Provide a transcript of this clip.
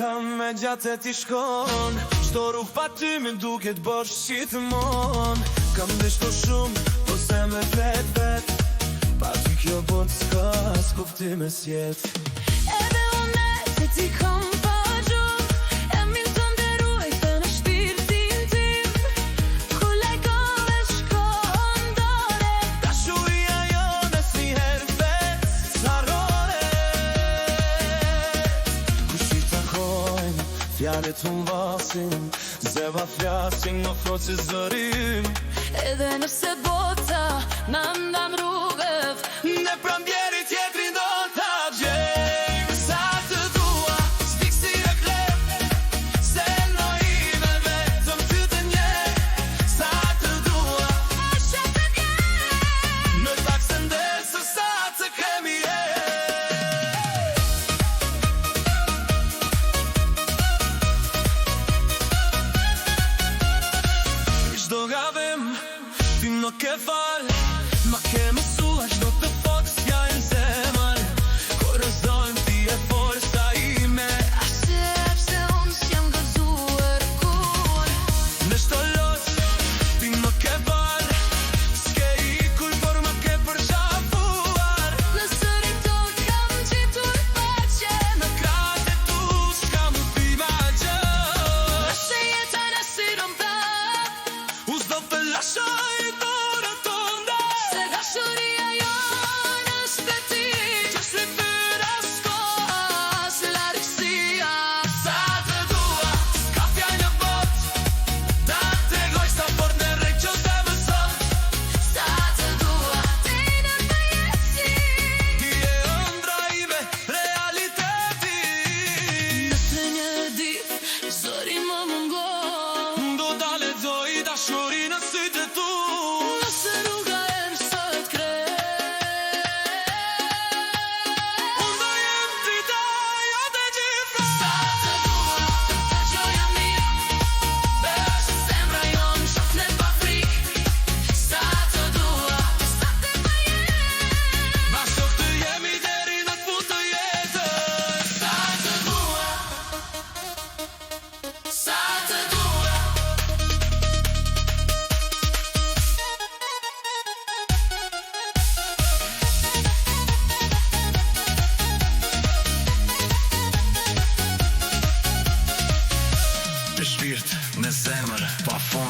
kam me gjatë e ti shkon Shto rrug pa ty me duket bosh gjithmon Kam dishto shumë, po se me vet Pa ty kjo bot s'ka s'kuftime s'jet Edhe une se ti kom pa gjuh E min të nderuaj të në shpirtin tim Ku lajkove shkon dore Dashuria jone si her vet s'harrore Kush i takojnë, fjallet humbasin Zeva flasin në frot si zërim Edhe nëse bota na ndan rrugët Ne pranbjeri tjetri do t'a gjejmë Sa të dua, s'dik si e klep Se në ime vetëm ty të njeh Sa të dua, Ashe të njeh në tak se ndesë sa të kemi Çdo gabim, ti më ke fal Ma ke mësua çdo të fok s'ja e zemër Kur rëzdojmë ti e forsa ime Sepse unë s'jam gëzuar kur Në shto lot, ti më ke fal S'ke ikur, por më ke përqafuar Në sërin tot kam gjetur pace Në kratë e tu s'ka mu pima gjë Nëse jeta në siron prap U s'do të lashoj dorë të nda Se dashuria jonë është për ti Që shlytyra S'ka as largësia Sa të dua, s'ka fjallë në bot Ta tegoj sa fort në rejt që të më sot Sa të dua Ti në të jesi Ti e ëndra ime, realiteti Nëse një dit Zori më mungon Do ta lexoj dashuri në sytë e tu Nëse rruga e më sot krejt Unë do jem drita jo të gjitha Sa të dua Të gjoja mirë Dhe është zemra jonë Shofne pa frik Sa të dua Sa të pa jetë Bashkë të jemi deri në fund të jetës Sa të dua Sa të dua Të shpirt me zemër pa fond